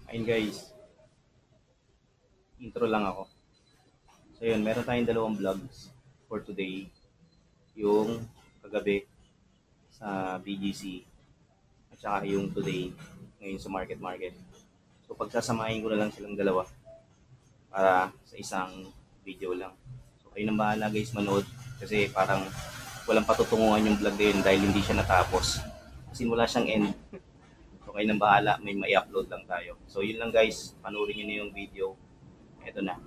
Ayun guys, intro lang ako. So yun, meron tayong dalawang vlogs for today. Yung kagabi sa BGC at saka yung today ngayon sa market. So pagsasamahin ko na lang silang dalawa para sa isang video lang. So kayo nang bahala guys manood kasi parang walang patutunguhan yung vlog na yun dahil hindi siya natapos. Kasi wala siyang end. So kayo nang bahala, may ma-upload lang tayo. So yun lang guys, panoorin nyo na yung video. Ito na.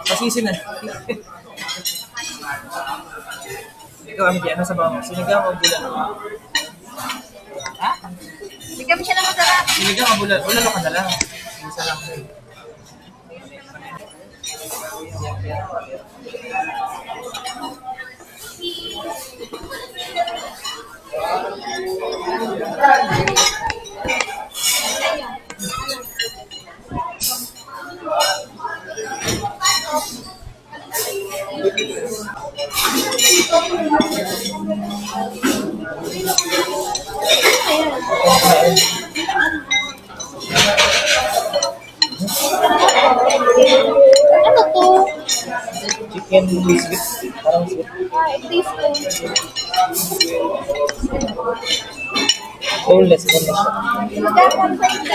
Masisi na. Ikaw, Amity, ano sa bawang? Sinigang o bulan? Ha? Bigyan mo siya ng masarap. Sinigang o bulan? Bulan ka na lang. Isa lang. Ano to? Chicken biscuit. Parang sweet. Teaspoon. Boneless siya. Magkakon sa hindi.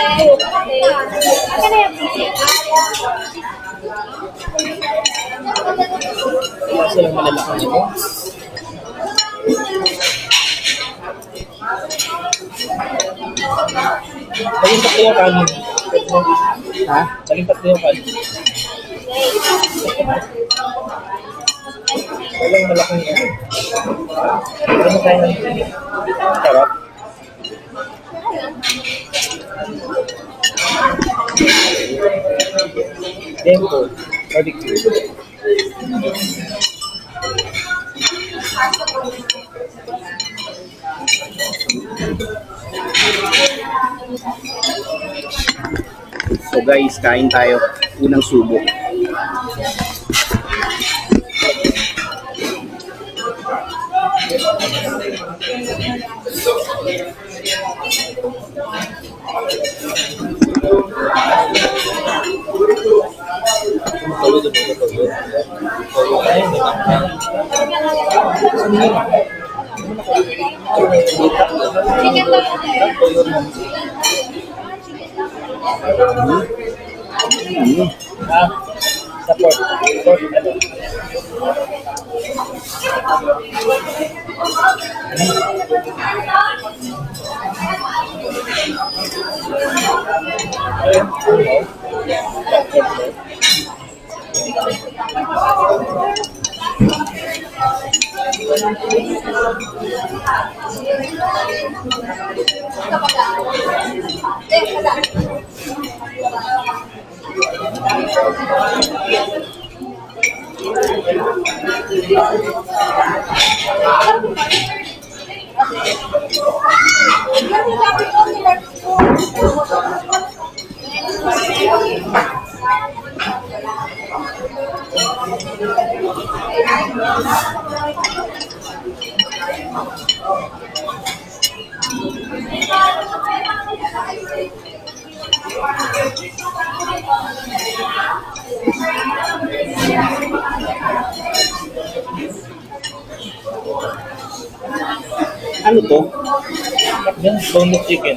Aka na yung Kaso lang malalaki nito. Saling tatlo yung kanin. Ha? Saling tatlo yung kanin. Walang malaking yan. Ano tayo ng sarap? Tempo. Barbecue. So guys, kain tayo. Unang subok. Support. Ano to? Yan, boneless chicken.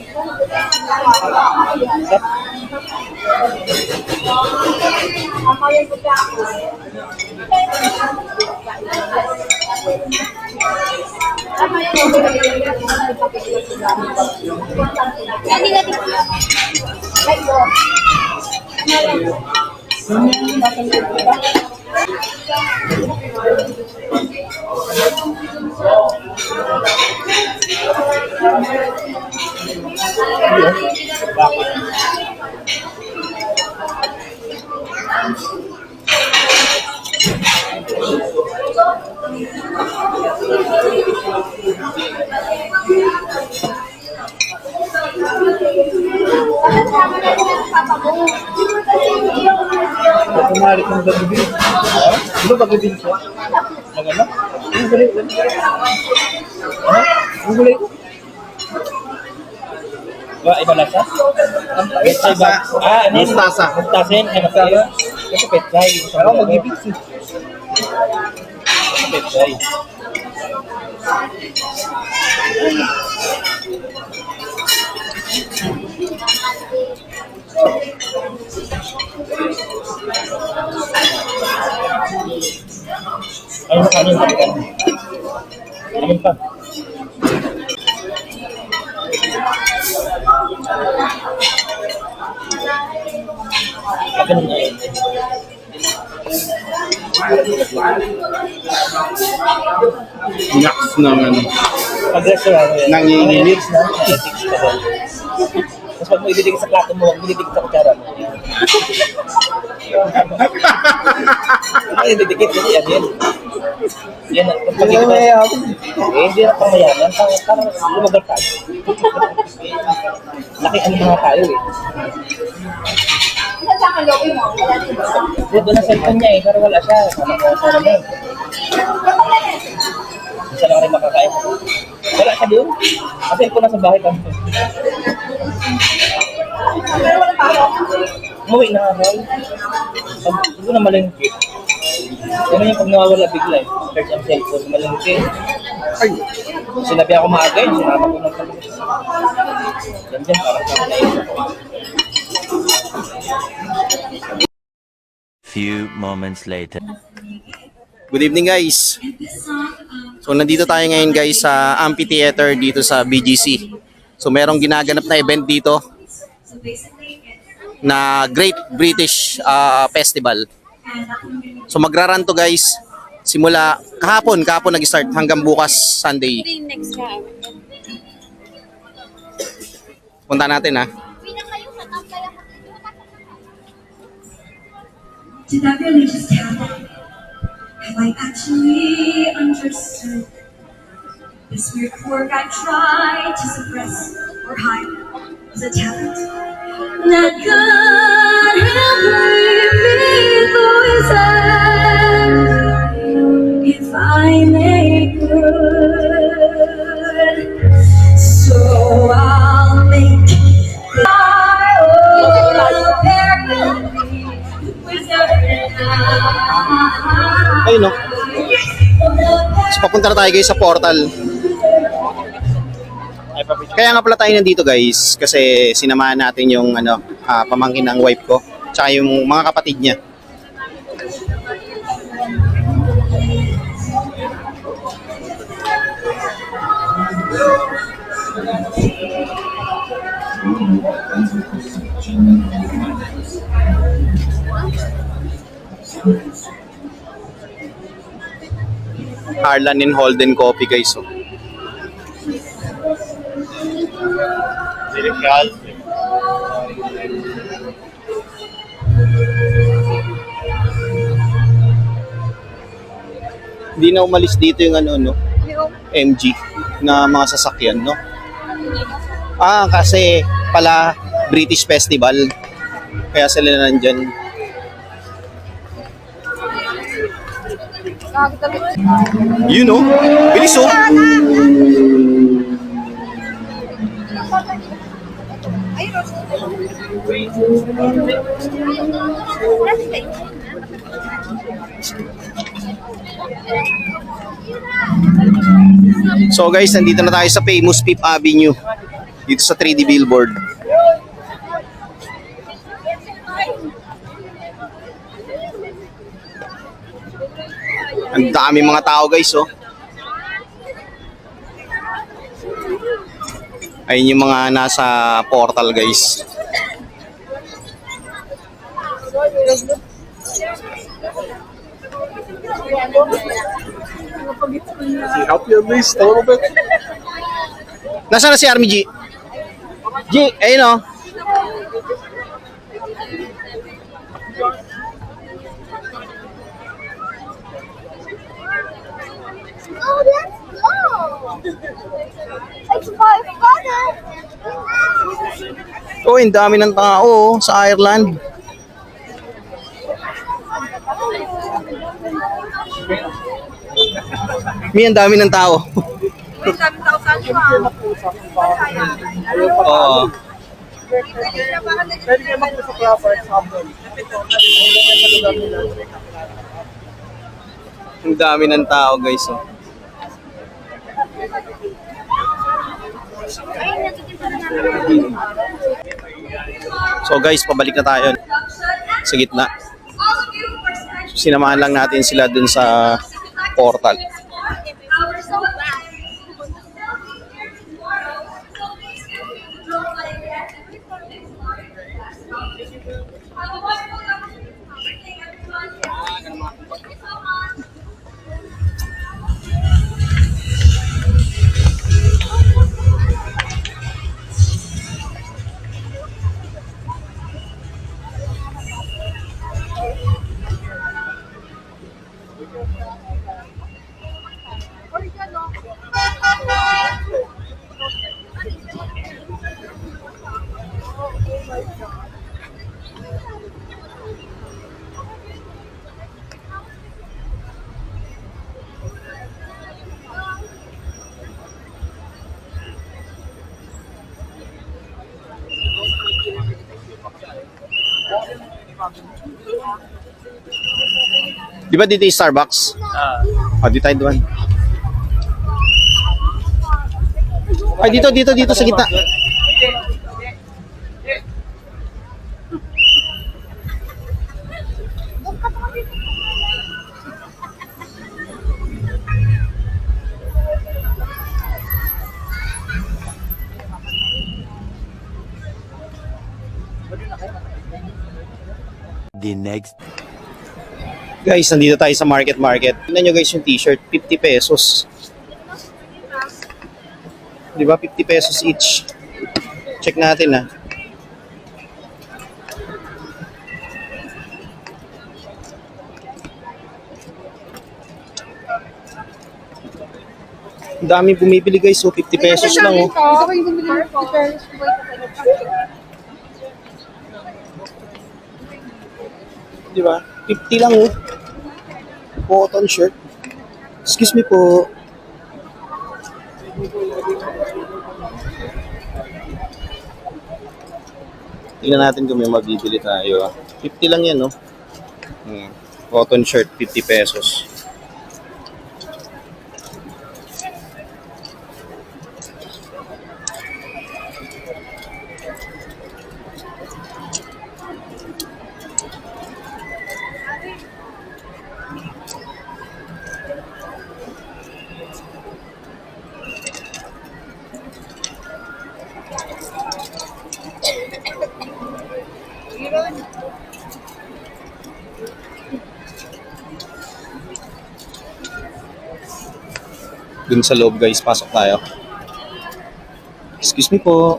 Hindi natin. papa mo. Kumarik ng gabi. Ano ba gabi siya? Ano? Ang gulay ko. Ano? Ang gulay ko. Ba, iba lasa? Mustasa. Ano? Mustasa. Mustasa yun. Ano kayo? Ito petchay. Ako mag-ibig siya. Ito petchay. Ano pa? Ano pa? Ganun na yun. Naks naman. Pag-restaurant yun. Nanginginig. Mix na. Ethics ka doon. Tapos pag mo ididikit sa plato mo, huwag mo ididikit sa kutsara mo. Ang ididikit, yan yun. Yan na. Pag hindi na pamayaman. Parang lumagal tayo. Laki ang mga tayo eh. Saan sa lobby mo? Wala dito. Doon na cellphone niya eh, pero wala siya. Sama ko sa naman. Isa lang rin makakain. Wala siya doon. Ang cellphone na sa bahay pa. Pero wala pa ako. Umuwi na ako. Pag hindi ko na malengke. Ano yung pag nawawala bigla eh. Search ang cellphone, malengke. Ay, Sinabi ako maaga eh. Sinama ko ng pag- Yan dyan, parang kami na yun. Few moments later. Good evening guys. So nandito tayo ngayon guys sa amphitheater dito sa BGC. So merong ginaganap na event dito na Great British Festival. So magra-run to guys simula kahapon nag-start hanggang bukas Sunday. Next time. Punta natin ha. Did that really just happen? Have I actually understood this weird quirk I tried to suppress or hide was a talent that could help me voices if I make good. So I'll make my own parody. Ayun no. So papunta na tayo guys sa portal. Kaya nga pala tayo nandito guys kasi sinamahan natin yung pamangkin ng wife ko tsaka yung mga kapatid niya. Harlan and Holden Coffee guys. Oh. Hindi na umalis dito yung MG na mga sasakyan, no? Kasi pala British Festival. Kaya sila nandyan. You know, bilis oh. So guys, nandito na tayo sa famous Fifth Avenue. Dito sa 3D billboard. Ang dami mga tao guys, oh. Ayun yung mga nasa portal guys. help you at least a little bit? Nasaan na si Army G? G, ayun oh. Oh, let's go! It's my brother! Oh, ang dami ng tao oh, sa Ireland. May ang dami ng tao. Oo. Pwede kayo mag-usap na, for example. Ang dami ng tao, guys. Oh. So guys, pabalik na tayo sa gitna. So, sinamahan lang natin sila dun sa portal. Di ba dito yung Starbucks? Dito tayo doon. Ay, dito sa gitna. The next Guys, nandito tayo sa market. Tingnan nyo guys yung t-shirt, 50 pesos. Di ba? 50 pesos each. Check natin ha. Ang daming bumibili guys, so 50 pesos lang oh. Di ba? 50 lang oh. Cotton shirt. Excuse me po. Tingnan natin kung may mabibili tayo. 50 lang yan, no? Cotton shirt, 50 pesos. Dun sa loob guys, pasok tayo. Excuse me po.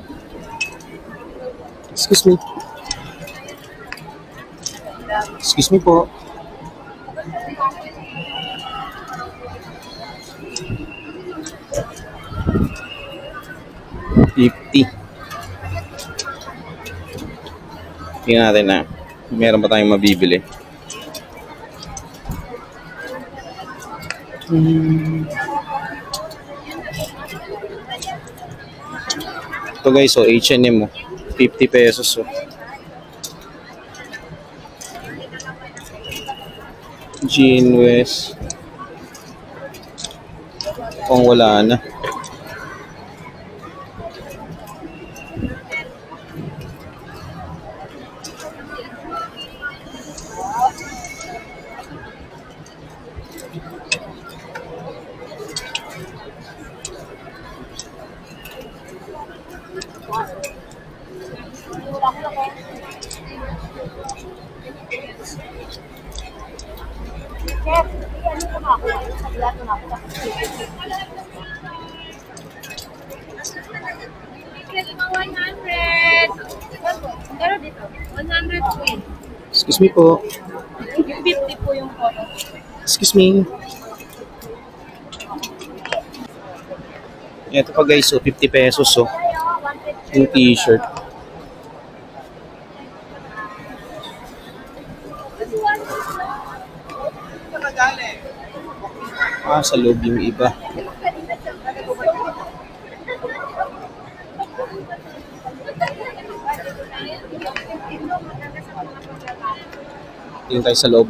Excuse me. Excuse me po. $50. Tingnan natin na meron pa tayong mabibili. Ito guys, so H&M, 50 pesos. Oh. Jean West. Kung wala na. Excuse me po. Yung 50 po yung photo. Excuse me. Ito pa guys, so 50 pesos oh. Yung t-shirt. Sa loob yung iba. Tingin tayo sa loob.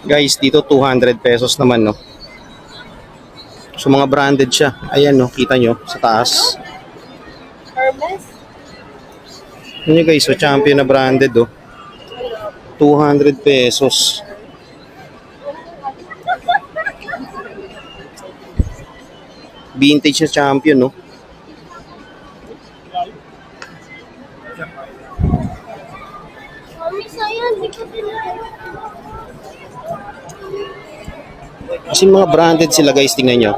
Guys, dito 200 pesos naman, no? So, mga branded siya. Ayan, no? Kita nyo sa taas. Hermes? Yun nyo guys, so champion na branded, oh. 200 pesos. Vintage na champion, no? Mami, sayang. Di ko tinry. Kasi mga branded sila guys, tingnan nyo.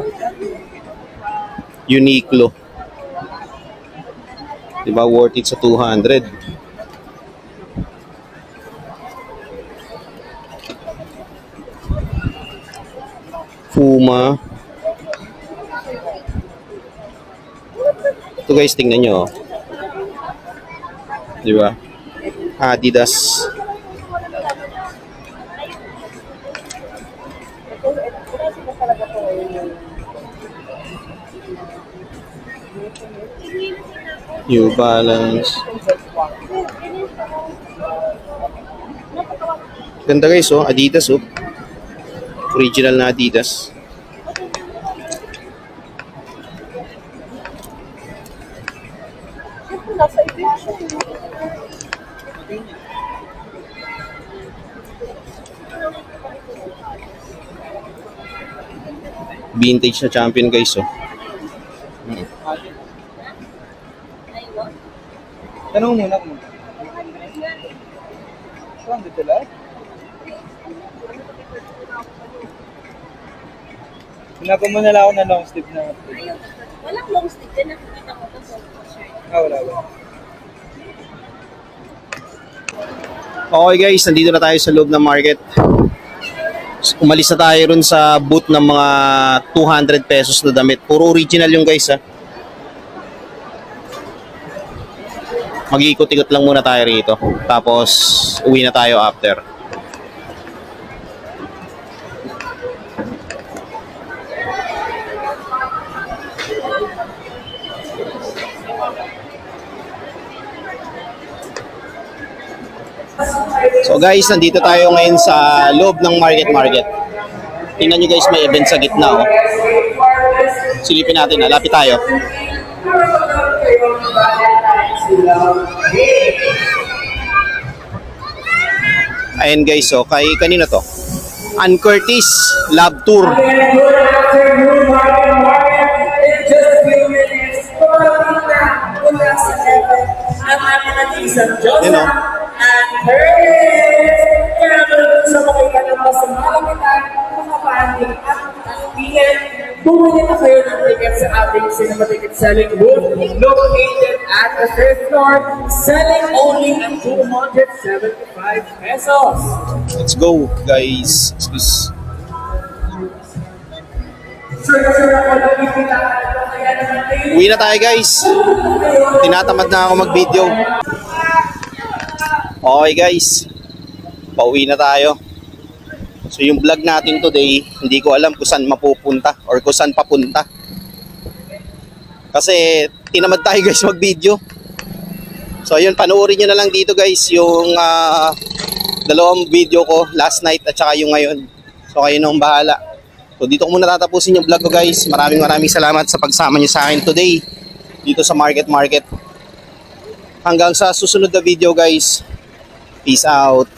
Uniqlo. Diba, worth it sa 200. Puma. Ito guys, tingnan nyo. Diba? Adidas. New Balance. Ganda guys, oh. Adidas, oh. Original na Adidas. Nasa eviction. Vintage na champion guys, oh. Tanong muna kung saan dito lang? Hinapon mo na lang ako ng long sleeve na. Walang long sleeve din. Nakikita ko ito sa shirt. Wala ba? Okay guys, nandito na tayo sa loob ng market. Umalis na tayo rin sa booth ng mga 200 pesos na damit. Puro original yung guys, ha. Mag-iikot-ikot lang muna tayo rito. Tapos, uwi na tayo after. So guys, nandito tayo ngayon sa loob ng market. Tingnan nyo guys, may event sa gitna, oh. Silipin natin, lapit tayo. Ayan guys, so kay kanino to? Ann Curtis Love Tour. You know, Bumili na kayo ng ticket sa ating cinema ticket selling booth located at the third floor, selling only at 275 pesos. let's go guys. Excuse. Uwi na tayo guys. Tinatamad na ako mag-video. Okay guys, pauwi na tayo. So yung vlog natin today, hindi ko alam kung saan mapupunta or kung saan papunta. Kasi tinamad tayo guys mag-video. So yun, panoorin nyo na lang dito guys yung dalawang video ko last night at saka yung ngayon. So kayo nang bahala. So dito ko muna tatapusin yung vlog ko guys. Maraming salamat sa pagsama nyo sa akin today dito sa market. Hanggang sa susunod na video guys. Peace out.